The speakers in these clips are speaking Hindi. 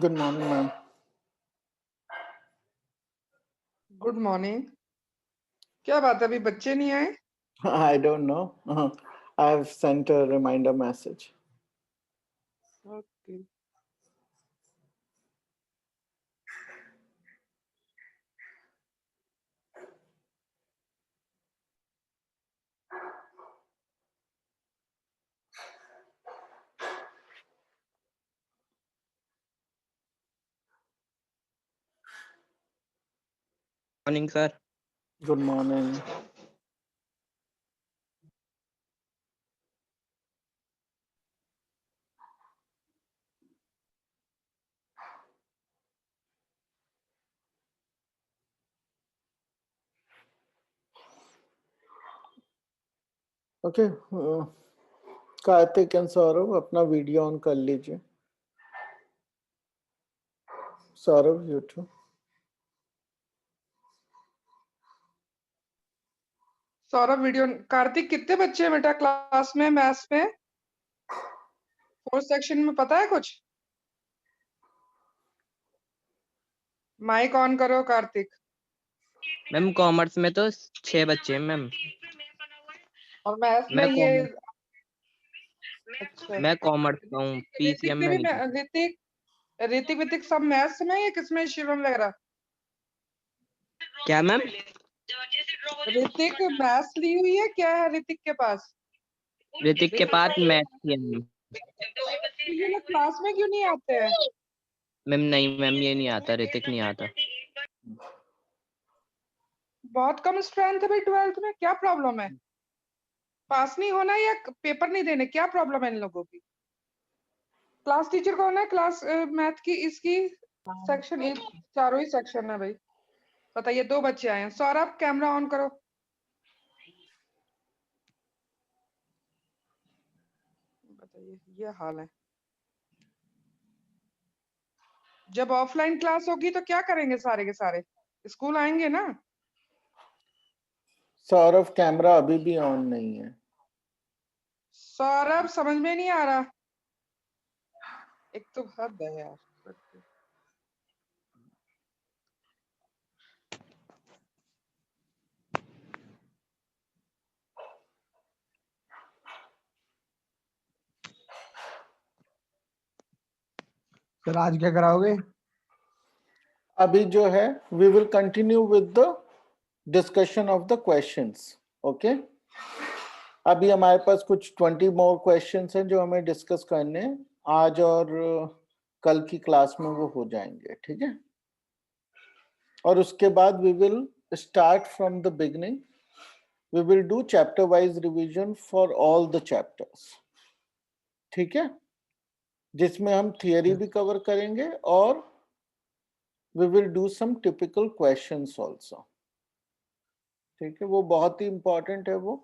Good morning, ma'am. Good morning. क्या बात है, अभी बच्चे नहीं आए? I don't know. I've sent a reminder message. Okay. Morning sir. Good morning. Okay. Kartik and Saurabh अपना वीडियो ऑन कर लीजिए। सौरभ यूट्यूब। सौरभ वीडियो। कार्तिक, कितने बच्चे हैं बेटा क्लास में मैथ्स में? फोर्थ सेक्शन में पता है कुछ? माइक ऑन करो कार्तिक। मैम कॉमर्स में तो 6 बच्चे हैं मैम। और मैथ्स में ये अच्छा, मैं कॉमर्स का हूँ, पीसीएम में नहीं। ऋतिक ऋतिक वितिक सब मैथ्स में या किसमें, शिवम वगैरह? क्या मैम? ऋतिक मैथ्स ली हुई है क्या है ऋतिक के पास? ऋतिक के पास मैथ्स की है मैम। तो ये लोग क्लास में क्यों नहीं आते हैं? मैम नहीं मैम, ये नहीं आता, ऋतिक नहीं आता। बहुत कम स्ट्रेंथ है भाई 12th में, क्या प्रॉब्लम है? पास नहीं होना या पेपर नहीं देने, क्या प्रॉब्लम है इन लोगों की? क्लास टीचर कौन है क्लास मैथ की इसकी? सेक्शन 1 चारों ही सेक्शन है भाई। बताइए, 2 बच्चे आए हैं। सौरभ कैमरा ऑन करो। बताइए, ये हाल है। जब ऑफलाइन क्लास होगी तो क्या करेंगे सारे के सारे? स्कूल आएंगे ना? सौरभ कैमरा अभी भी ऑन नहीं है। सौरभ समझ में नहीं आ रहा। एक तो हद है यार। सर आज क्या कराओगे? अभी जो है we will continue with the discussion of the questions. Okay, अभी हमारे पास कुछ 20 मोर क्वेश्चंस हैं जो हमें डिस्कस करने हैं आज, और कल की क्लास में वो हो जाएंगे। ठीक है, और उसके बाद we will start from the beginning. We will do chapter wise revision for all the chapters. ठीक है, जिसमें हम थियरी भी कवर करेंगे और we will do some typical questions also. ठीक है, वो बहुत ही इंपॉर्टेंट है वो।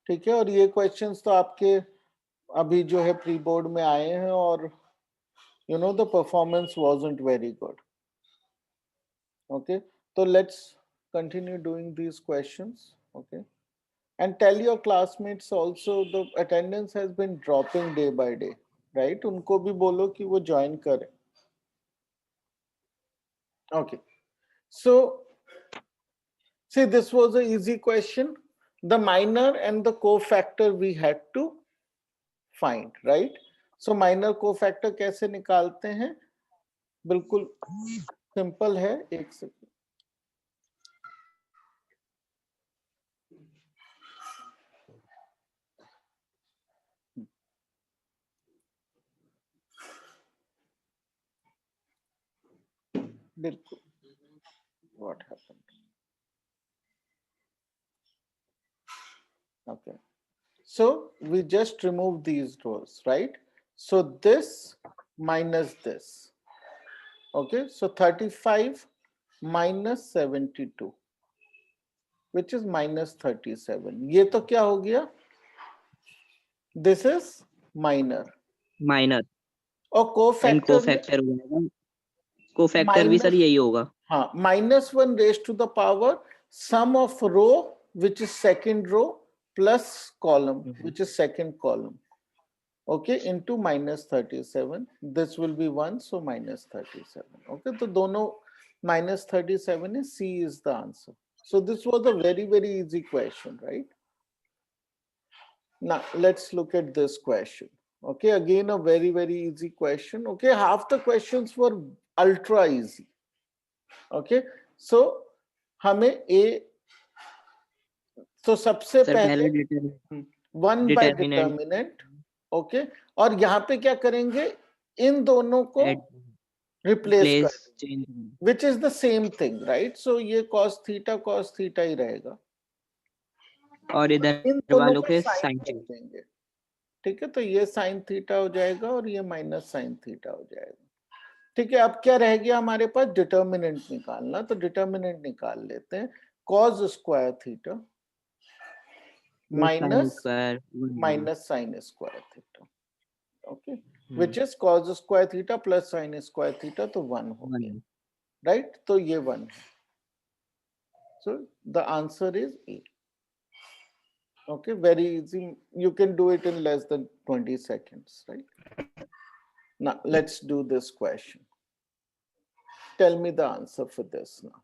ठीक है, और ये क्वेश्चंस तो आपके अभी जो है प्री बोर्ड में आए हैं, और you know the performance wasn't very good. Okay, so let's continue doing these questions. Okay, and tell your classmates also the attendance has been dropping day by day, right? उनको भी बोलो कि वो join करें. Okay, so see, this was a easy question. The minor and the cofactor we had to find, right? So minor cofactor कैसे निकालते हैं? बिल्कुल सिंपल है। एक सेकंड, बिल्कुल। What happened? Okay, so we just remove these rows, right? So this minus this. Okay, so 35 minus 72, which is minus 37. ये तो क्या हो गया? This is minor. माइनर और एंड कोफैक्टर कोफैक्टर होगा। कोफैक्टर भी सर यही होगा। हाँ, -1 raised to the power sum of row which is second row plus column which is second column. okay, into minus 37. This will be 1, so minus 37. Okay, so दोनों minus 37 is C is the answer. So this was a very, very easy question, right? Now let's look at this question. Okay, again a very, very easy question. Okay, half the questions were ultra easy. Okay, so हमें A, तो सबसे सर पहले पहले determinant 1 by determinant determinant. Okay, और यहाँ पे क्या करेंगे, इन दोनों को रिप्लेस कर, place change which is the same thing, right? So ये cos थीटा ही रहेगा, और इन इधर दोनों वालों को के साइन साइन कर चेंज। देंगे, ठीक है? तो ये साइन थीटा हो जाएगा और ये माइनस साइन थीटा हो जाएगा, ठीक है? अब क्या रह गया हमारे पास, डिटर्मिनेंट निकालना, तो डिटर्मिनेंट निकाल लेते हैं। cos square theta minus sine square theta, okay, which is cos square theta plus sine square theta, तो 1 हो गया, राइट? तो ये 1 है, so the answer is a. Okay, very easy. You can do it in less than 20 seconds, right? Now let's do this question. Tell me the answer for this now.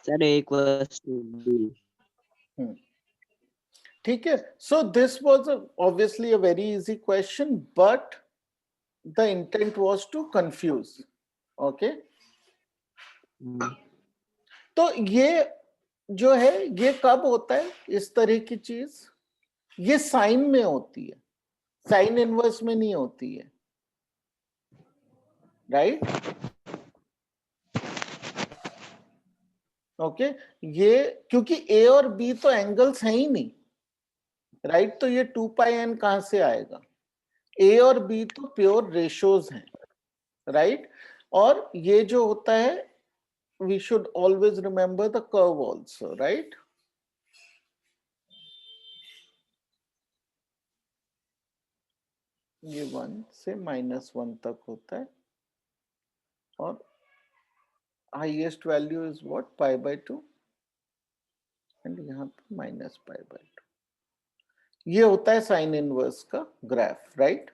Sir A equals to B. ठीक है, so this was obviously a very easy question, but the intent was to confuse. Okay, तो ये जो है ये कब होता है इस तरह की चीज, ये साइन में होती है, साइन इनवर्स में नहीं होती है, राइट? ओके, ये क्योंकि ए और बी तो एंगल्स हैं ही नहीं, राइट? तो ये 2 पाई एन कहां से आएगा? ए और बी तो प्योर रेशोज हैं, राइट? और ये जो होता है, we should always remember the curve also, right? ये 1 से -1 तक होता है और highest value is what, pi by 2, and यहाँ पे माइनस पाई बाय 2। ये होता है साइन इनवर्स का ग्राफ, राइट?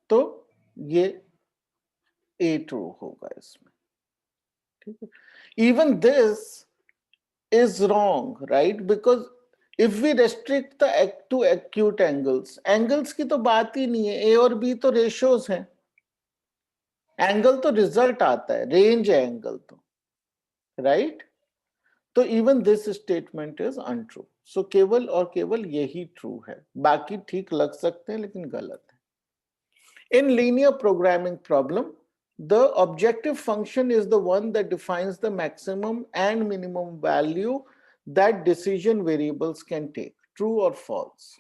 तो ये ए ट्रू होगा इसमें, ठीक है? Even this is wrong, right? Because if we restrict the to acute angles, angles की तो बात ही नहीं है, ए और बी तो रेशियोज हैं, एंगल तो रिजल्ट आता है, रेंज है एंगल तो, राइट? तो even this statement is untrue. So केवल और केवल यही ट्रू है, बाकी ठीक लग सकते हैं लेकिन गलत है। In linear programming problem, the objective function is the one that defines the maximum and minimum value that decision variables can take. True or false?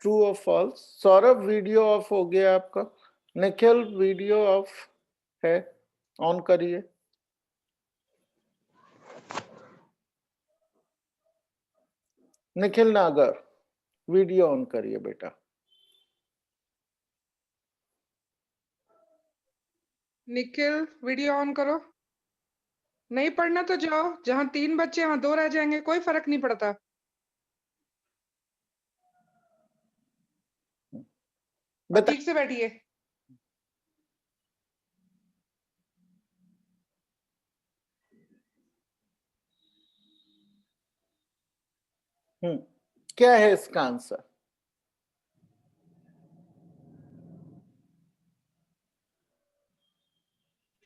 True or false? Saurabh video of हो गया आपका, निखिल वीडियो ऑफ है, ऑन करिए। निखिल नागर वीडियो ऑन करिए बेटा। निखिल वीडियो ऑन करो। नहीं पढ़ना तो जाओ, जहां 3 बच्चे वहां 2 रह जाएंगे, कोई फर्क नहीं पड़ता। बता, ठीक से बैठिए। क्या है इसका answer?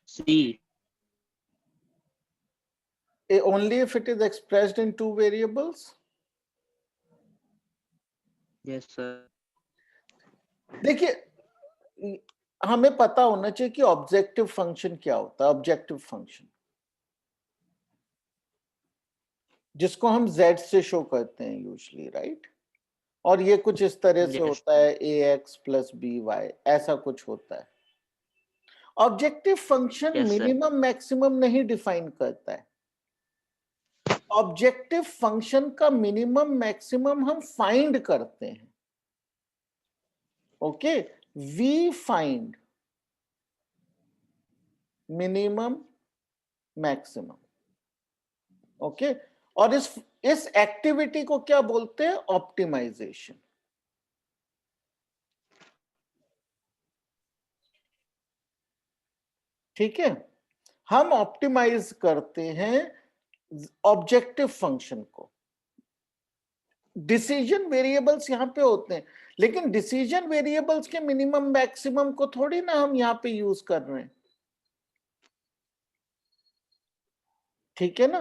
C. Only if it is expressed in two variables? Yes sir. देखिए, हमें पता होना चाहिए कि ऑब्जेक्टिव फंक्शन क्या होता है। ऑब्जेक्टिव फंक्शन जिसको हम z से शो करते हैं यूजुअली, राइट? और ये कुछ इस तरह से Yes. होता है ax प्लस by, ऐसा कुछ होता है। Objective function Yes, sir. Minimum maximum नहीं डिफाइन करता है। ऑब्जेक्टिव फंक्शन का मिनिमम मैक्सिमम हम फाइंड करते हैं। Okay, we find minimum maximum. Okay, और इस एक्टिविटी को क्या बोलते हैं? ऑप्टिमाइजेशन। ठीक है, हम ऑप्टिमाइज करते हैं ऑब्जेक्टिव फंक्शन को। डिसीजन वेरिएबल्स यहां पे होते हैं, लेकिन डिसीजन वेरिएबल्स के मिनिमम मैक्सिमम को थोड़ी ना हम यहां पे यूज कर रहे हैं। ठीक है ना,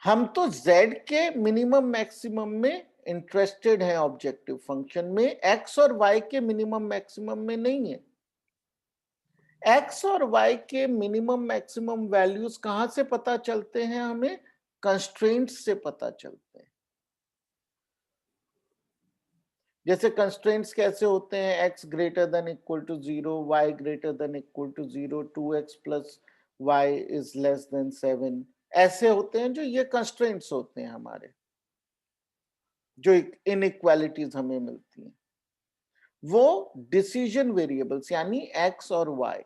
हम तो z के मिनिमम मैक्सिमम में इंटरेस्टेड हैं, ऑब्जेक्टिव फंक्शन में। x और y के मिनिमम मैक्सिमम में नहीं है। x और y के मिनिमम मैक्सिमम वैल्यूज कहां से पता चलते हैं? हमें कंस्ट्रेंट्स से पता चलते हैं। जैसे कंस्ट्रेंट्स कैसे होते हैं? x greater than equal to 0, y greater than equal to 0, 2x plus y is less than 7, ऐसे होते हैं। जो ये कंस्ट्रेंट्स होते हैं हमारे, जो इनइक्वालिटीज हमें मिलती हैं, वो डिसीजन वेरिएबल्स यानी x और y,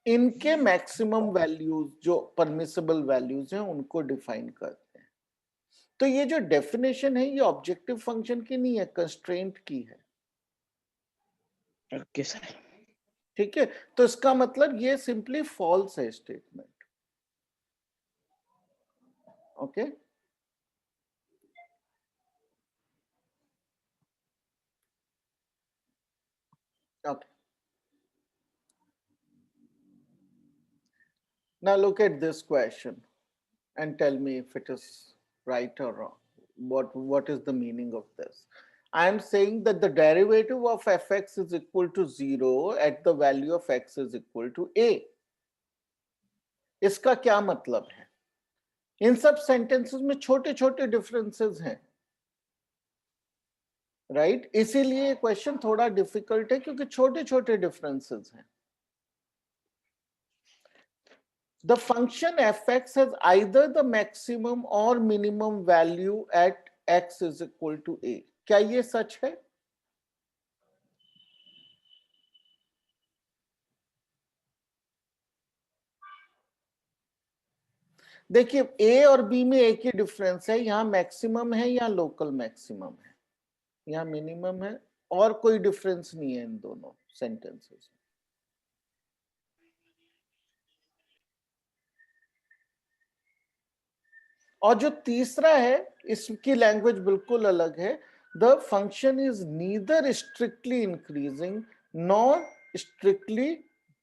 इनके मैक्सिमम वैल्यूज, जो परमिसिबल वैल्यूज हैं, उनको डिफाइन करते हैं। तो ये जो डेफिनेशन है, ये ऑब्जेक्टिव फंक्शन की नहीं है, कंस्ट्रेंट की है। Okay, sir. ठीक है, तो इसका मतलब ये सिंपली फॉल्स है statement. Okay, okay, now look at this question and tell me if it is right or wrong. What is the meaning of this? I am saying that the derivative of fx is equal to 0 at the value of x is equal to a. इसका क्या मतलब है? इन सब सेंटेंसेस में छोटे छोटे डिफरेंसेस हैं, राइट? इसीलिए क्वेश्चन थोड़ा डिफिकल्ट है, क्योंकि छोटे छोटे डिफरेंसेस हैं। The function fx has either the maximum or minimum value at x is equal to a. क्या ये सच है? देखिए, a और b में एक ही डिफरेंस है, यहां मैक्सिमम है या लोकल मैक्सिमम है, यहां मिनिमम है, और कोई डिफरेंस नहीं है इन दोनों सेंटेंसेस में। और जो तीसरा है, इसकी लैंग्वेज बिल्कुल अलग है। The function is neither strictly increasing nor strictly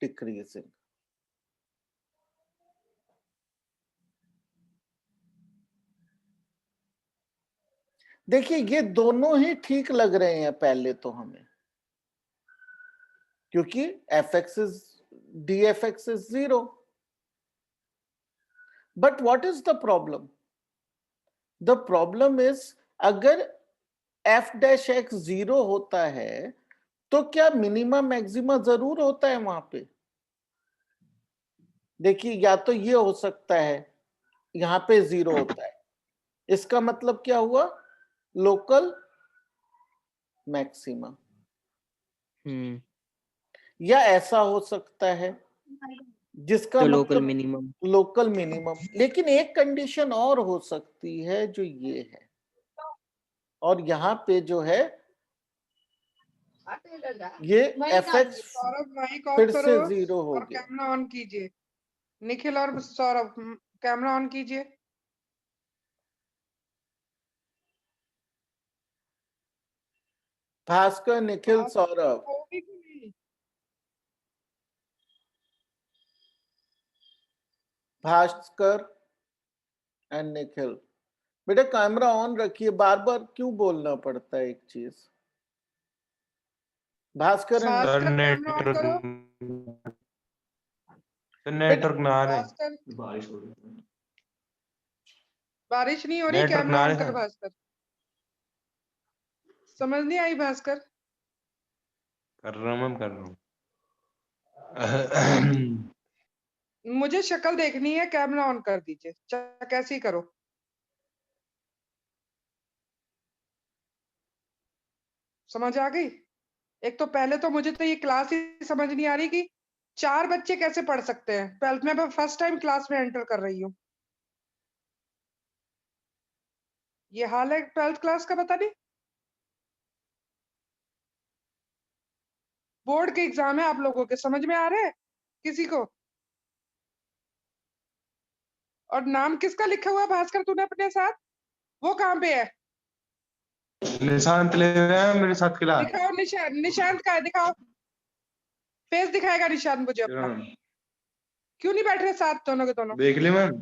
decreasing. देखिए, ये दोनों ही ठीक लग रहे हैं पहले तो हमें, क्योंकि fx is dfx is 0। But what is the problem? The problem is, अगर f डैश x 0 होता है, तो क्या मिनिमम मैक्सिमा जरूर होता है वहां पे? देखिए, या तो ये हो सकता है यहां पे 0 होता है, इसका मतलब क्या हुआ? Local maxima. या ऐसा हो सकता है जिसका तो लोकल मतलब मिनिमम। Local minimum. लेकिन एक कंडीशन और हो सकती है, जो ये है, और यहाँ पे जो है, ये fx सौरभ माइक ऑफ फिर से करो 0 हो और गया। कैमरा ऑन कीजिए। निखिल और सौरभ कैमरा ऑन कीजिए। भास्कर, निखिल, सौरभ, होगी कि नहीं? भास्कर एंड निखिल, बेटा कैमरा ऑन रखिए। बार बार क्यों बोलना पड़ता है एक चीज? Bhaskar and Bhaskar camera on network करो। नेटवर्क ना आ रहे। भास्कर बारिश हो रही है। बारिश नहीं हो रही, नेटवर्क कैमरा ना ऑन आ कर रहे। भास्कर। समझ नहीं आई भास्कर? कर रहा हूँ मैम, कर रहा हूँ। मुझे शक्ल देखनी है, कैमरा ऑन कर दीजिए, चाहे कैसे ही करो। समझ आ गई? एक तो पहले तो मुझे तो ये क्लास ही समझ नहीं आ रही कि 4 बच्चे कैसे पढ़ सकते हैं। 12th में मैं फर्स्ट टाइम क्लास में एंटर कर रही हूँ। ये हाल है 12th क्लास का, पता नहीं। बोर्ड के एग्जाम है आप लोगों के, समझ में आ रहे हैं किसी को? और नाम किसका लिखा हुआ है भास्कर तूने अपने साथ? वो कहाँ पे है? निशांत ले रहे हैं मेरे साथ क्लास। दिखाओ निशांत, निशांत का है, दिखाओ। फेस दिखाएगा निशांत मुझे अपना। क्यों नहीं बैठ रहे साथ दोनों के दोनों? देख ली मैम,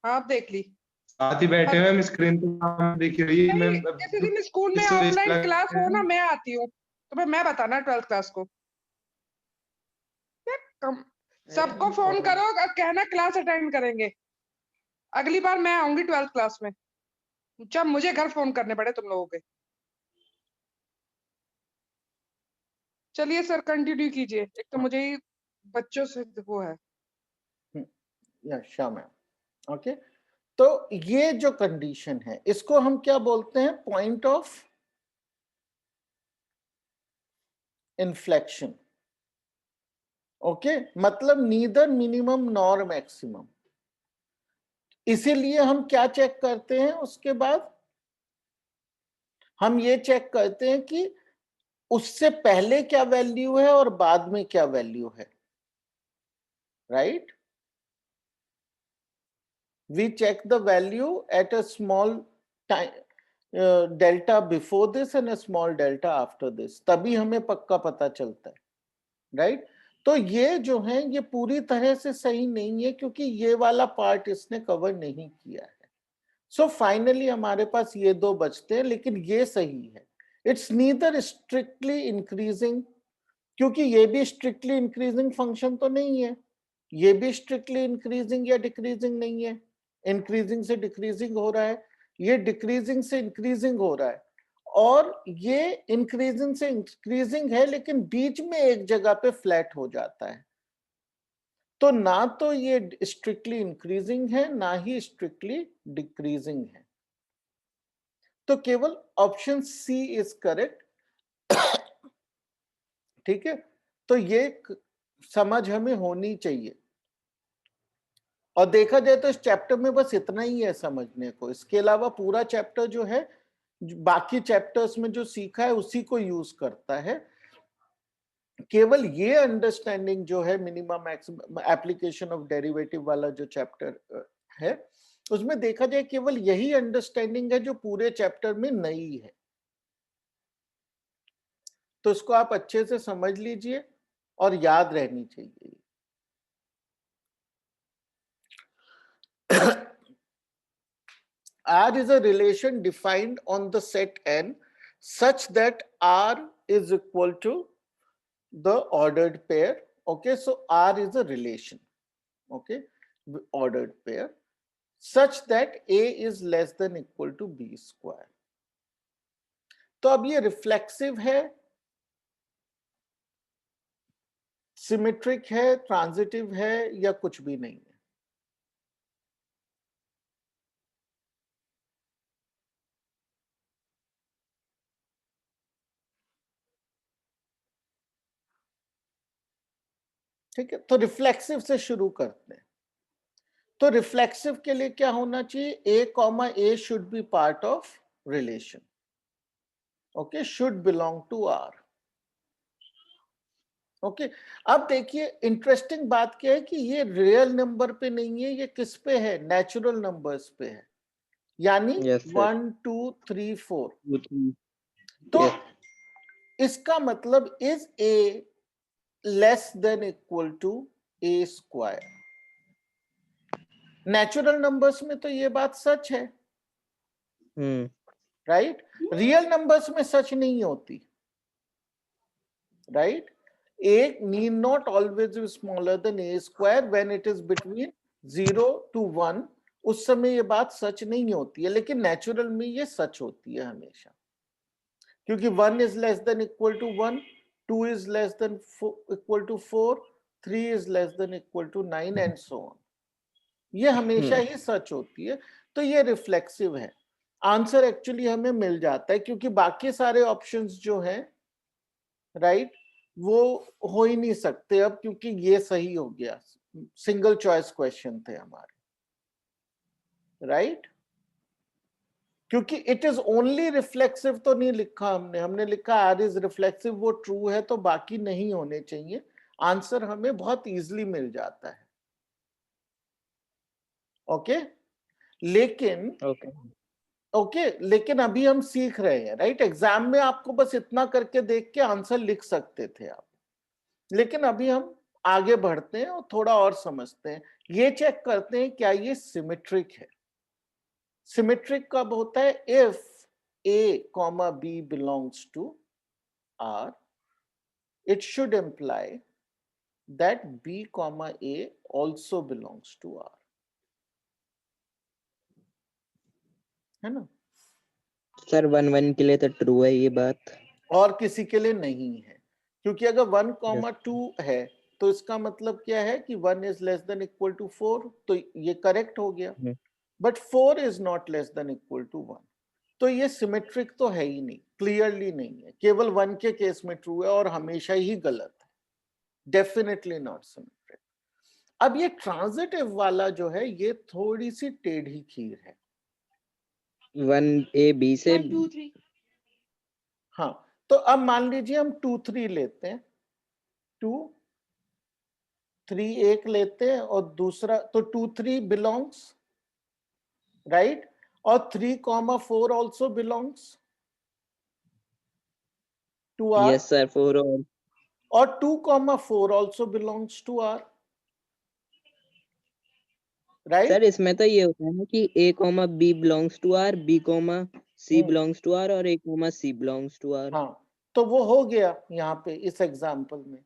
हाँ आप देख ली। साथ ही बैठे हुए मैम, स्क्रीन पे नाम दिख रही है नहीं, मैम। किसी दिन स्कूल में इस ऑफलाइन क्लास हो ना, मैं आती हूँ तुम्हें, मैं बताना 12th क्लास को। सबको फोन करो और कहना क्लास अटेंड करेंगे। अगली बार मैं आऊंगी 12th क्लास में, जब मुझे घर फोन करने पड़े तुम लोगों के। चलिए सर कंटिन्यू कीजिए, एक तो मुझे ही बच्चों से वो है। या श्योर मैम। ओके, तो ये जो कंडीशन है इसको हम क्या बोलते हैं? Point of inflection. ओके, मतलब नीदर मिनिमम नॉर मैक्सिमम। इसीलिए हम क्या चेक करते हैं उसके बाद? हम ये चेक करते हैं कि उससे पहले क्या वैल्यू है और बाद में क्या वैल्यू है, right? We check the value at a small time delta before this and a small delta after this, तभी हमें पक्का पता चलता है, राइट? तो ये जो है ये पूरी तरह से सही नहीं है क्योंकि ये वाला पार्ट इसने कवर नहीं किया है। सो फाइनली हमारे पास ये दो बचते हैं, लेकिन ये सही है। इट्स नीदर स्ट्रिक्टली इंक्रीजिंग, क्योंकि ये भी स्ट्रिक्टली इंक्रीजिंग फंक्शन तो नहीं है, ये भी स्ट्रिक्टली इंक्रीजिंग या डिक्रीजिंग नहीं है। इंक्रीजिंग से डिक्रीजिंग हो रहा है, ये डिक्रीजिंग से इंक्रीजिंग हो रहा है, और ये इंक्रीजिंग से इंक्रीजिंग है लेकिन बीच में एक जगह पे फ्लैट हो जाता है। तो ना तो ये स्ट्रिक्टली इंक्रीजिंग है ना ही स्ट्रिक्टली डिक्रीजिंग है। तो केवल ऑप्शन सी इज करेक्ट। ठीक है, तो ये समझ हमें होनी चाहिए। और देखा जाए तो इस चैप्टर में बस इतना ही है समझने को, इसके अलावा पूरा चैप्टर जो है बाकी चैप्टर्स में जो सीखा है उसी को यूज करता है। केवल ये अंडरस्टैंडिंग जो है minimum maximum application of derivative वाला जो चैप्टर है उसमें देखा जाए केवल यही अंडरस्टैंडिंग है जो पूरे चैप्टर में नई है। तो इसको आप अच्छे से समझ लीजिए और याद रहनी चाहिए। R is a relation defined on the set N such that R is equal to the ordered pair. Okay, so R is a relation, okay, ordered pair such that A is less than equal to B square. तो अब ये रिफ्लेक्सिव है, सिमेट्रिक है, ट्रांजिटिव है, या कुछ भी नहीं है? ठीक है, तो रिफ्लेक्सिव से शुरू करते हैं। तो रिफ्लेक्सिव के लिए क्या होना चाहिए? A comma A should be part of relation, okay, should belong to R। Okay, अब देखिए इंटरेस्टिंग बात क्या है कि ये रियल नंबर पे नहीं है, ये किस पे है? नेचुरल नंबर्स पे है, यानी Yes, sir. 1 2 3 4। Yes. तो इसका मतलब is A less than equal to A square? Natural numbers में तो ये बात सच है, राइट? रियल नंबर्स में सच नहीं होती, right? A need not always be smaller than A square when it is between 0 to 1। उस समय ये बात सच नहीं होती है, लेकिन नेचुरल में ये सच होती है हमेशा। क्योंकि 1 is less than equal to 1, 2 is less than equal to 4, 3 is less than equal to 9 and so on. ये हमेशा ही सच होती है, तो ये रिफ्लेक्सिव है. आंसर एक्चुअली हमें मिल जाता है क्योंकि बाकी सारे ऑप्शंस जो हैं, राइट, वो हो ही नहीं सकते अब, क्योंकि ये सही हो गया. सिंगल चॉइस क्वेश्चन थे हमारे, राइट. क्योंकि इट इज ओनली रिफ्लेक्सिव तो नहीं लिखा हमने लिखा आर इज रिफ्लेक्सिव, वो ट्रू है तो बाकी नहीं होने चाहिए. आंसर हमें बहुत इजीली मिल जाता है. ओके, लेकिन लेकिन अभी हम सीख रहे हैं, राइट. एग्जाम में आपको बस इतना करके देख के आंसर लिख सकते थे आप, लेकिन अभी हम आगे बढ़ते हैं और थोड़ा और समझते हैं. ये चेक करते हैं क्या ये सिमेट्रिक है. सिमेट्रिक कब होता है? If A, B belongs to R, it should imply that B, A also belongs to R. है ना? सर 1 1 के लिए तो ट्रू है ये बात, और किसी के लिए नहीं है, क्योंकि अगर 1, 2 है तो इसका मतलब क्या है कि 1 is less than equal to 4, तो ये करेक्ट हो गया. But 4 is not less than equal to 1, तो ये सिमेट्रिक तो है ही नहीं, क्लियरली नहीं है. केवल 1 के केस में ट्रू है और हमेशा ही गलत है. Definitely not symmetric. अब ये ट्रांजिटिव वाला जो है ये थोड़ी सी टेढ़ी खीर है. 1 A B से 1 2 3 हाँ, तो अब मान लीजिए हम 2 3 लेते हैं, 2 3 एक लेते हैं और दूसरा, तो 2 3 बिलोंग्स, राइट, और 3, 4 also belongs to R. Yes sir 4 और 2, 4 also belongs to R, right? Sir इसमें तो ये होता है ना कि A B belongs to R, B C belongs to R और A C belongs to R. हाँ, तो वो हो गया यहाँ पे इस एग्जाम्पल में.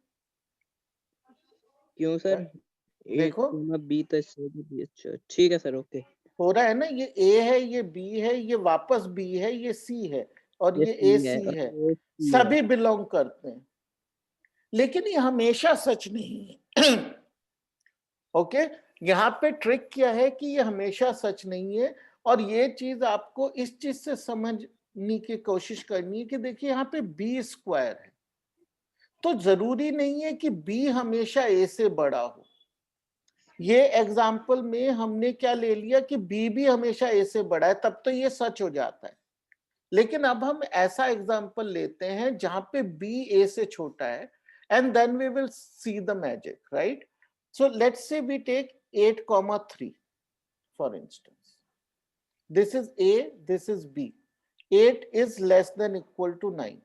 क्यों सर? देखो B तो इससे भी अच्छा, ठीक है सर, ओके. हो रहा है ना, ये A है, ये B है, ये वापस B है, ये C है और ये AC है, सभी बिलोंग करते हैं. लेकिन ये हमेशा सच नहीं है. ओके, यहाँ पे ट्रिक क्या है कि ये हमेशा सच नहीं है, और ये चीज आपको इस चीज से समझने की कोशिश करनी है कि देखिए यहाँ पे B स्क्वायर है, तो जरूरी नहीं है कि B हमेशा A से बड़ा हो. ये एग्जाम्पल में हमने क्या ले लिया कि B भी हमेशा A से बड़ा है, तब तो ये सच हो जाता है. लेकिन अब हम ऐसा एग्जाम्पल लेते हैं जहां पे B A से छोटा है, and then we will see the magic, right? So let's say we take 8, 3 for instance. This is A, this is B. 8 is less than equal to 9.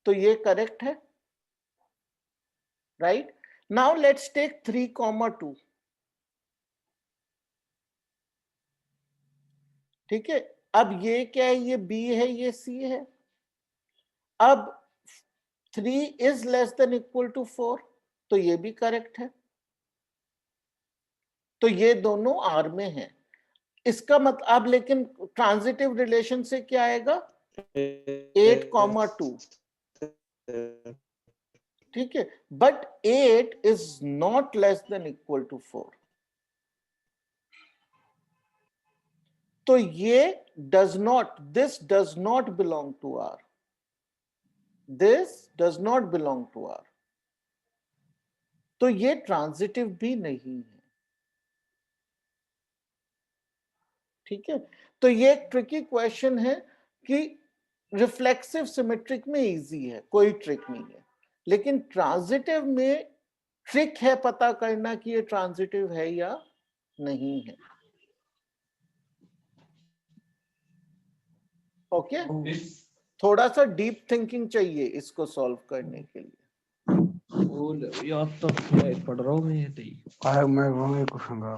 तो ये करेक्ट है, right? Now let's take 3, 2. ठीक है, अब ये क्या है? ये B है, ये C है. अब 3 is less than equal to 4, तो ये भी करेक्ट है. तो ये दोनों R में हैं. इसका मतलब अब लेकिन ट्रांजिटिव रिलेशन से क्या आएगा? 8, 2. ठीक है, but 8 is not less than equal to 4. तो ये this does not belong to R. This does not belong to R. तो ये ट्रांजिटिव भी नहीं है. ठीक है, तो ये एक ट्रिकी क्वेश्चन है कि रिफ्लेक्सिव सिमेट्रिक में इजी है, कोई ट्रिक नहीं है, लेकिन ट्रांजिटिव में ट्रिक है पता करना कि ये ट्रांजिटिव है या नहीं है. ओके, थोड़ा सा डीप थिंकिंग चाहिए इसको सॉल्व करने के लिए. यार तो पढ़ रहा हूँ मैं ये तो मैं क्वेश्चन का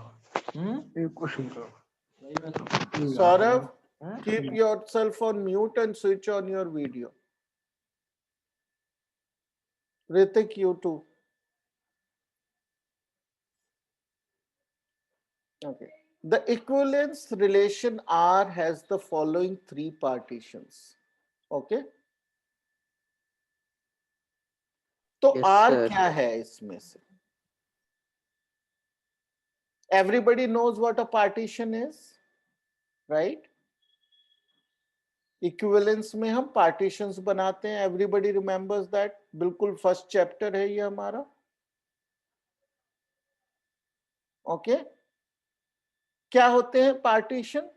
एक क्वेश्चन का. Saurav, keep yourself on mute and switch on your video. Ritik, you too. Okay. The equivalence relation R has the following 3 partitions. Okay, तो Yes, आर sir. क्या है इसमें से? Everybody knows what a partition is, right? Equivalence में हम पार्टीशंस बनाते हैं, एवरीबडी रिमेंबर्स दैट, बिल्कुल फर्स्ट चैप्टर है ये हमारा। ओके, क्या होते हैं पार्टीशन?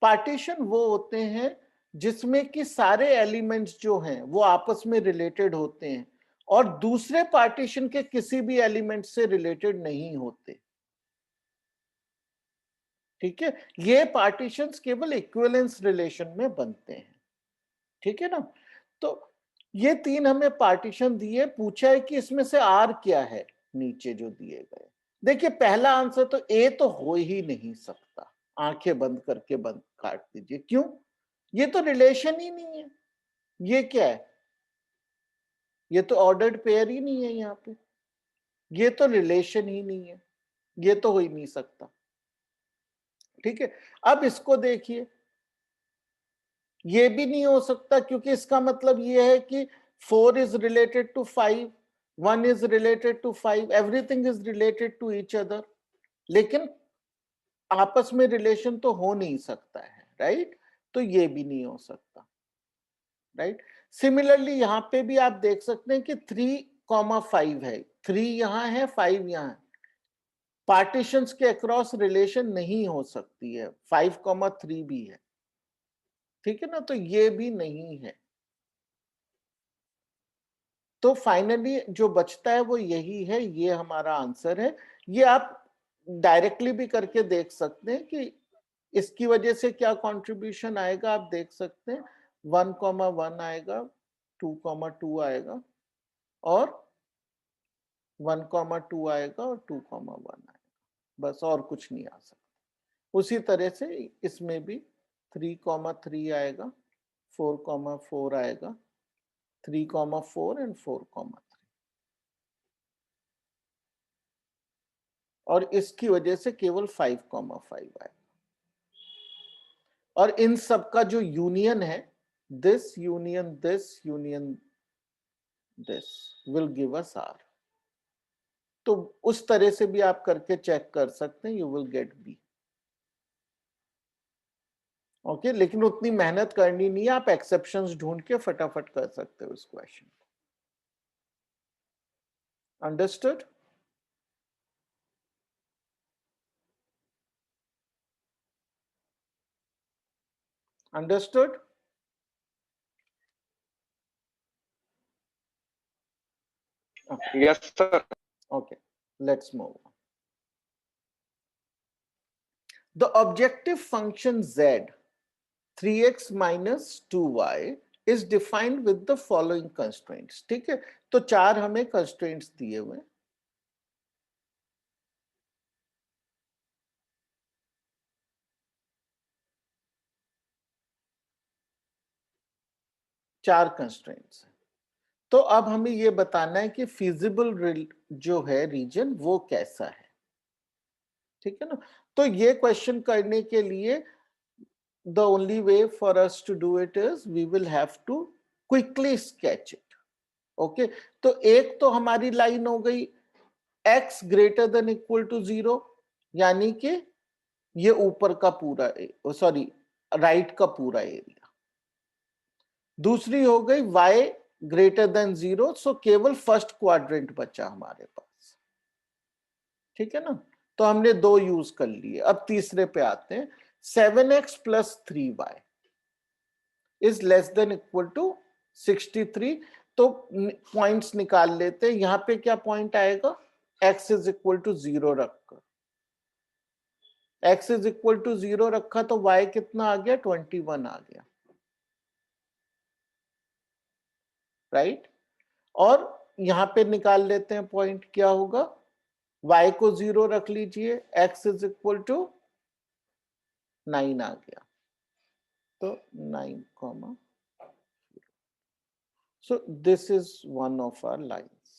पार्टीशन वो होते हैं जिसमें कि सारे एलिमेंट्स जो हैं वो आपस में रिलेटेड होते हैं और दूसरे पार्टीशन के किसी भी एलिमेंट से रिलेटेड नहीं होते। ठीक है, ये पार्टीशंस केवल इक्विवेलेंस रिलेशन में बनते हैं। ठीक है ना? तो ये तीन हमें पार्टीशन दिए, पूछा है कि इसमें से आर क्या है नीचे जो दिए गए। देखिए पहला आंसर तो ए तो हो ही नहीं सकता, आंखें बंद करके बंद काट दीजिए। क्यों? ये तो रिलेशन ही नहीं है। ये क्या है? ये तो ऑर्डर्ड पेयर ही नहीं है यहाँ पे, ये तो रिलेशन ही नहीं है, ये तो हो ही नहीं सकता। ठीक है, अब इसको देखिए, ये भी नहीं हो सकता क्योंकि इसका मतलब ये है कि 4 is related to 5, 1 is related to 5, everything is related to each other, लेकिन आपस में रिलेशन तो हो नहीं सकता है, राइट? तो ये भी नहीं हो सकता, राइट? सिमिलरली यहां पे भी आप देख सकते हैं कि 3,5 है, 3 यहां है, 5 यहां है, पार्टीशंस के अक्रॉस रिलेशन नहीं हो सकती है, 5,3 भी है। ठीक है ना? तो ये भी नहीं है। तो फाइनली जो बचता है वो यही है, ये हमारा आंसर है। ये आप डायरेक्टली भी करके देख सकते हैं कि इसकी वजह से क्या कंट्रीब्यूशन आएगा। आप देख सकते हैं 1,1 आएगा, 2,2 आएगा और 1,2 आएगा और 2,1 आएगा, बस और कुछ नहीं आ सकता। उसी तरह से इसमें भी 3,3 आएगा, 4,4 आएगा, 3,4 एंड 4,3, और इसकी वजह से केवल 5,5 आएगा। और इन सब का जो यूनियन है, this union this union this will give us R. तो उस तरह से भी आप करके चेक कर सकते हैं, you will get B. Okay, लेकिन उतनी मेहनत करनी नहीं है, आप एक्सेप्शंस ढूंढ के फटाफट कर सकते हो इस क्वेश्चन को। Understood? Understood? Okay. Yes, sir. Okay, let's move on. The objective function z, 3x minus 2y, is defined with the following constraints. ठीक है, तो 4 हमें constraints दिए हुए हैं। चार कंस्ट्रेंट्स हैं। तो अब हमें ये बताना है कि feasible जो है रीजन वो कैसा है। ठीक है ना? तो ये क्वेश्चन करने के लिए the only way for us to do it is we will have to quickly sketch it. Okay, तो एक तो हमारी लाइन हो गई x greater than equal to 0, यानी कि ये ऊपर का पूरा, सॉरी राइट का पूरा एरिया। दूसरी हो गई y ग्रेटर देन 0, सो केवल फर्स्ट क्वाड्रेंट बचा हमारे पास। ठीक है ना? तो हमने दो यूज कर लिए। अब तीसरे पे आते हैं, 7x plus 3y is less than equal to 63। तो पॉइंट्स निकाल लेते हैं। यहां पे क्या पॉइंट आएगा? x इज इक्वल टू 0 रखकर, x इज इक्वल टू 0 रखा तो y कितना आ गया? 21 आ गया, राइट? और यहां पे निकाल लेते हैं पॉइंट, क्या होगा? y को 0 रख लीजिए, x इज इक्वल टू 9 आ गया, तो 9, so this is one of our lines.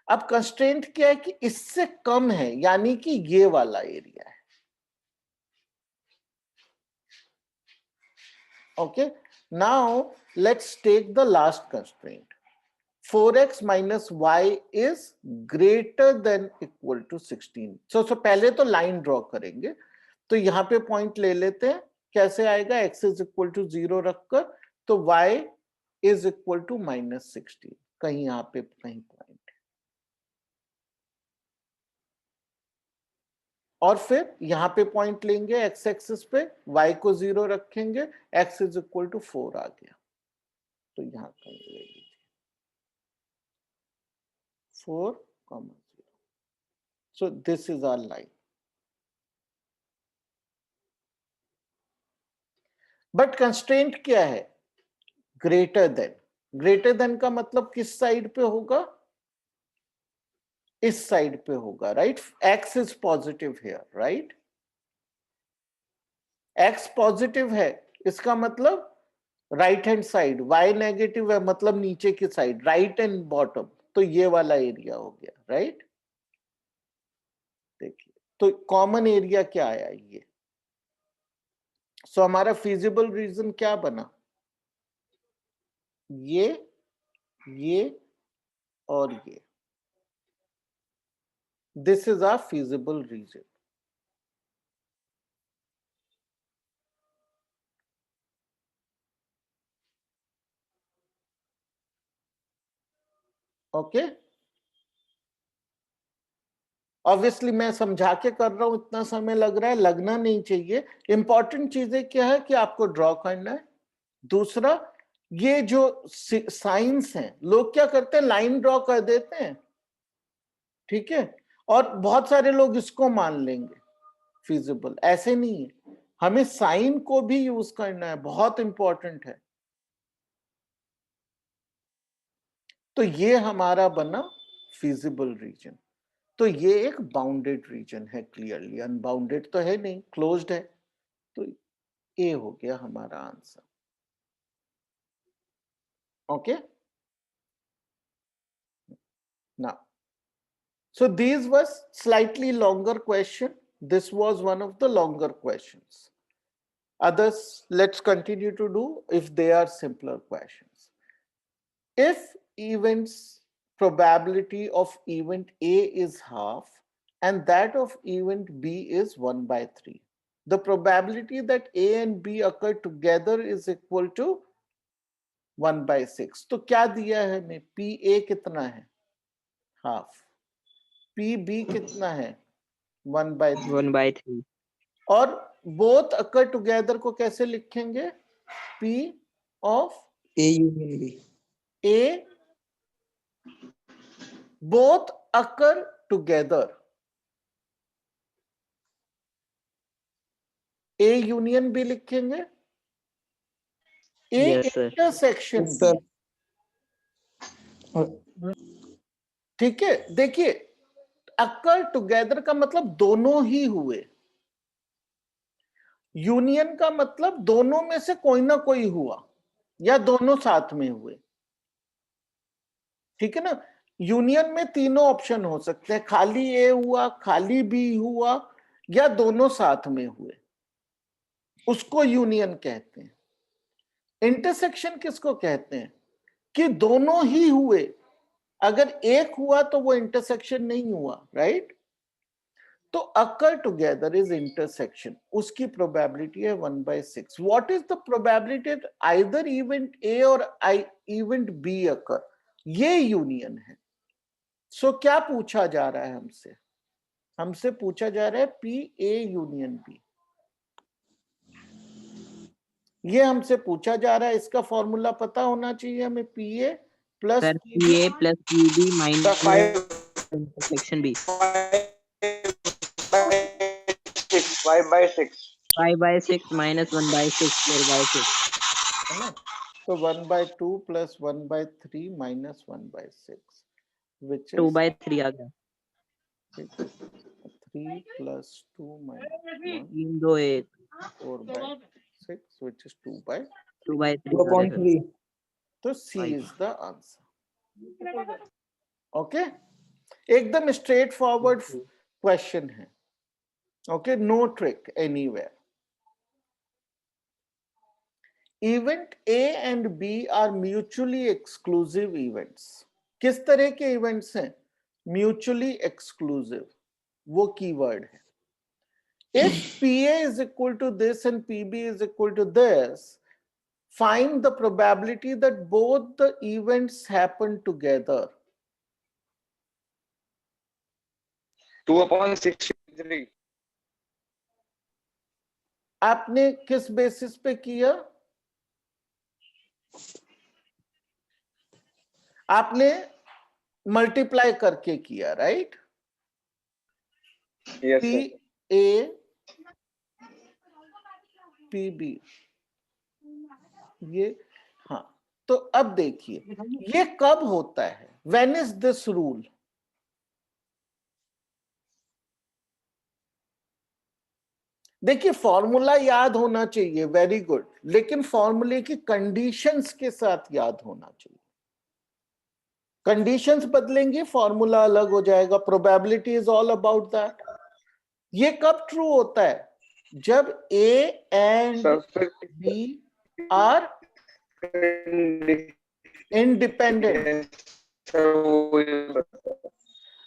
अब कंस्ट्रेंट क्या है कि इससे कम है, यानी कि ये वाला एरिया है। Okay, Now let's take the last constraint. 4x minus y is greater than equal to 16. So पहले तो लाइन ड्रॉ करेंगे, तो यहाँ पे पॉइंट ले लेते हैं. कैसे आएगा? x is equal to 0 रखकर, तो y is equal to minus 16. कहीं यहाँ पे कहीं पॉइंट, और फिर यहाँ पे पॉइंट लेंगे x एक्सिस पे, y को 0 रखेंगे, x is equal to 4 आ गया, तो यहाँ कहीं ले लीजिए 4, 0. So this is our line. But constraint क्या है? Greater than. Greater than का मतलब किस साइड पे होगा? इस साइड पे होगा, right? X is positive here, right? X positive है, इसका मतलब right hand side, y negative है मतलब नीचे की साइड, राइट एंड बॉटम, तो ये वाला एरिया हो गया, राइट? देखिए, तो कॉमन एरिया क्या आया ये? सो हमारा फिजिबल रीजन क्या बना? ये और ये. This is our feasible region. Okay, obviously मैं समझा के कर रहा हूं, इतना समय लग रहा है, लगना नहीं चाहिए. इंपॉर्टेंट चीजें क्या है कि आपको ड्रॉ करना है. दूसरा, ये जो साइंस हैं, लोग क्या करते हैं, लाइन ड्रॉ कर देते हैं, ठीक है, और बहुत सारे लोग इसको मान लेंगे फिजिबल. ऐसे नहीं है, हमें साइन को भी यूज करना है, बहुत इंपॉर्टेंट है. तो ये हमारा बना फिजिबल रीजन. तो ये एक बाउंडेड रीजन है, क्लियरली. अनबाउंडेड तो है नहीं, क्लोज्ड है. तो ए हो गया हमारा answer. Okay, now so these was slightly longer question. This was one of the longer questions. Others let's continue to do if they are simpler questions. If events probability of event A is half and that of event B is 1/3, the probability that A and B occur together is equal to 1/6. तो क्या दिया है हमें? PA कितना है? हाफ. PB कितना है? 1/3. 1/3. और बोथ अकर टुगेदर को कैसे लिखेंगे? P of A union B. A both occur together. A union B लिखेंगे, A Yes, sir. intersection Yes, sir. B. ठीक है, देखिए, अकर टुगेदर का मतलब दोनों ही हुए. यूनियन का मतलब दोनों में से कोई ना कोई हुआ या दोनों साथ में हुए. ठीक है ना? यूनियन में तीनों ऑप्शन हो सकते हैं, खाली ए हुआ, खाली बी हुआ, या दोनों साथ में हुए, उसको यूनियन कहते हैं. इंटरसेक्शन किसको कहते हैं? कि दोनों ही हुए. अगर एक हुआ तो वो इंटरसेक्शन नहीं हुआ, राइट? तो अकर टुगेदर इज इंटरसेक्शन, उसकी प्रोबेबिलिटी है 1/6. What is the probability either event A और इवेंट बी अकर? ये यूनियन है. सो क्या पूछा जा रहा है हमसे? हमसे पूछा जा रहा है पी ए यूनियन बी. ये हमसे पूछा जा रहा है. इसका फॉर्मूला पता होना चाहिए हमें. P A plus Sir, PA plus PB minus intersection B. 5/6. 5/6 minus 1/6, 4/6. है ना? तो 1/2 plus 1/3 minus 1/6, which is 2/3 आ गया. 3 plus 2 minus 1, 3 2 1 4/6, which is 2/. 2/3. 2.3. तो C Right. is the answer. Okay, एकदम स्ट्रेट फॉरवर्ड क्वेश्चन है. Okay, no trick anywhere. Event A and B are mutually exclusive events. किस तरह के इवेंट्स हैं? म्यूचुअली एक्सक्लूसिव, वो कीवर्ड है। If PA is equal to this and PB is equal to this, find the probability that both the events happen together. 2/63. आपने किस बेसिस पे किया? आपने मल्टीप्लाई करके किया, right? Yes, sir. PA PB, ये, हाँ। तो अब देखिए ये कब होता है? When is this rule? देखिए फॉर्मूला याद होना चाहिए, वेरी गुड, लेकिन फॉर्मूले की कंडीशंस के साथ याद होना चाहिए। कंडीशंस बदलेंगे फॉर्मूला अलग हो जाएगा। Probability is all about that. ये कब ट्रू होता है? जब A and B are independent.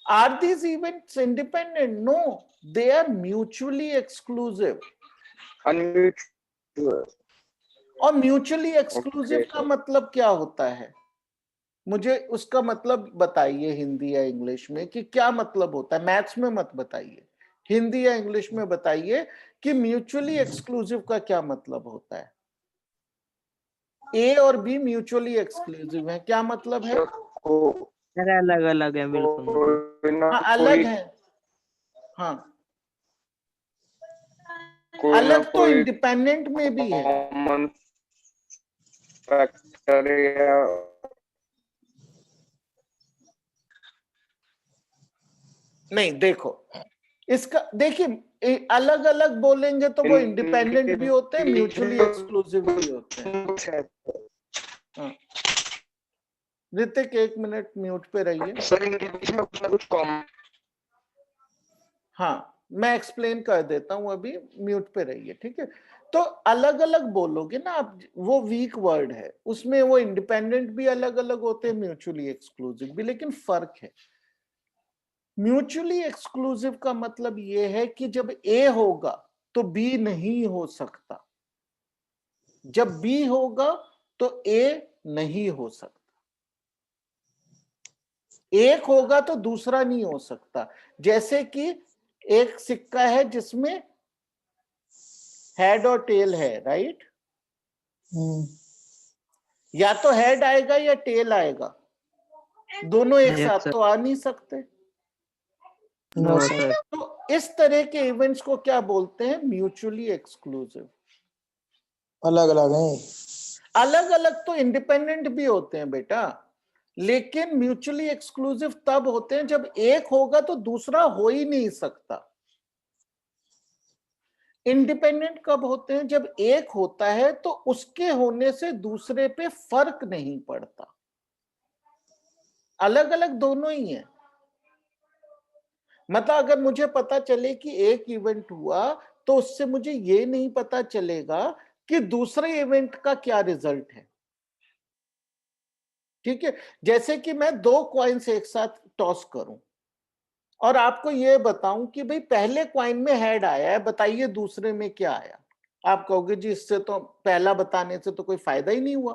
Are these events independent? No, they are mutually exclusive. Unmutual. और म्यूचुअली एक्सक्लूसिव Okay, का sir. मतलब क्या होता है? मुझे उसका मतलब बताइए हिंदी या इंग्लिश में कि क्या मतलब होता है। मैथ्स में मत बताइए, हिंदी या इंग्लिश में बताइए कि म्यूचुअली एक्सक्लूसिव का क्या मतलब होता है। ए और बी म्यूचुअली एक्सक्लूसिव है, क्या मतलब है? अरे अलग अलग है बिल्कुल। हाँ अलग है, हाँ अलग तो इंडिपेंडेंट में भी है। कॉमन फैक्टर या नहीं, देखो इसका देखिए अलग अलग बोलेंगे तो वो इंडिपेंडेंट भी होते हैं, म्यूचुअली एक्सक्लूसिव भी होते हैं। हाँ ऋतिक 1 मिनट म्यूट पे रहिए। सर इनके बीच में कुछ ना कुछ कॉमन। हाँ मैं एक्सप्लेन कर देता हूं, अभी म्यूट पे रहिए, ठीक है? तो अलग अलग बोलोगे ना आप, वो वीक वर्ड है, उसमें वो इंडिपेंडेंट भी अलग अलग होते हैं, म्यूचुअली एक्सक्लूसिव भी, लेकिन फर्क है। म्यूचुअली एक्सक्लूसिव का मतलब ये है कि जब ए होगा तो बी नहीं हो सकता, जब बी होगा तो ए नहीं हो सकता, एक होगा तो दूसरा नहीं हो सकता। जैसे कि एक सिक्का है जिसमें हेड और टेल है, राइट? या तो हेड आएगा या टेल आएगा, दोनों एक Yes, साथ sir. तो आ नहीं सकते। No, sir. तो इस तरह के इवेंट्स को क्या बोलते हैं? Mutually exclusive. अलग अलग हैं। अलग अलग तो इंडिपेंडेंट भी होते हैं बेटा, लेकिन म्यूचुअली एक्सक्लूसिव तब होते हैं जब एक होगा तो दूसरा हो ही नहीं सकता। इंडिपेंडेंट कब होते हैं? जब एक होता है तो उसके होने से दूसरे पे फर्क नहीं पड़ता। अलग अलग दोनों ही है। मतलब अगर मुझे पता चले कि एक इवेंट हुआ तो उससे मुझे ये नहीं पता चलेगा कि दूसरे इवेंट का क्या रिजल्ट है, ठीक है? जैसे कि मैं 2 कॉइन्स एक साथ टॉस करूं और आपको ये बताऊं कि भाई पहले कॉइन में हेड आया है, बताइए दूसरे में क्या आया। आप कहोगे जी इससे तो पहला बताने से तो कोई फायदा ही नहीं हुआ,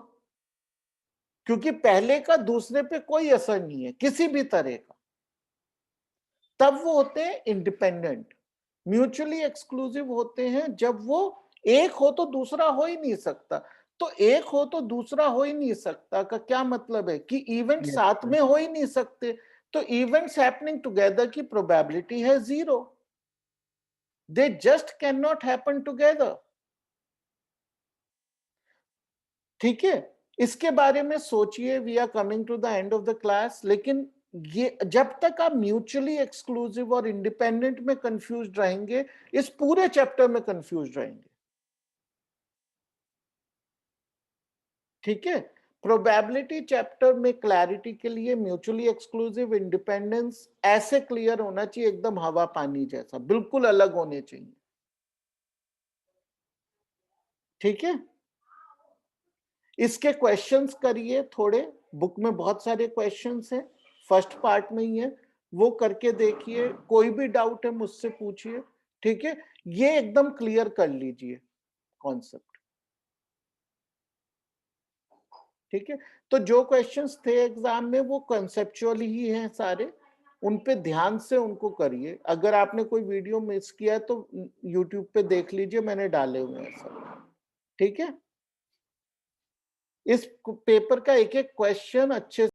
क्योंकि पहले का दूसरे पे कोई असर नहीं है किसी भी तरह का। तब वो होते हैं इंडिपेंडेंट। म्यूचुअली एक्सक्लूसिव होते हैं जब वो एक हो तो दूसरा हो ही नहीं सकता। तो एक हो तो दूसरा हो ही नहीं सकता का क्या मतलब है? कि इवेंट Yes, साथ sir. में हो ही नहीं सकते, तो इवेंट्स हैपनिंग टुगेदर की प्रोबेबिलिटी है 0। They just can not happen together, ठीक है? इसके बारे में सोचिए। We are coming to the end of the class, लेकिन ये जब तक आप म्यूचुअली एक्सक्लूसिव और इंडिपेंडेंट में कंफ्यूज रहेंगे, इस पूरे चैप्टर में कंफ्यूज रहेंगे, ठीक है? प्रोबेबिलिटी चैप्टर में क्लैरिटी के लिए म्यूचुअली एक्सक्लूसिव, इंडिपेंडेंस ऐसे क्लियर होना चाहिए, एकदम हवा पानी जैसा, बिल्कुल अलग होने चाहिए, ठीक है? इसके क्वेश्चंस करिए थोड़े, बुक में बहुत सारे क्वेश्चंस हैं, फर्स्ट पार्ट में ही है, वो करके देखिए, कोई भी डाउट है मुझसे पूछिए, ठीक है। ये एकदम क्लियर कर लीजिए कॉन्सेप्ट, ठीक है। तो जो क्वेश्चंस थे एग्जाम में वो कंसेप्चुअल ही हैं सारे, उन पे ध्यान से उनको करिए। अगर आपने कोई वीडियो मिस किया है तो यूट्यूब पे देख लीजिए, मैंने डाले हुए हैं सब, ठीक है। इस पेपर का एक एक क्वेश्चन अच्छे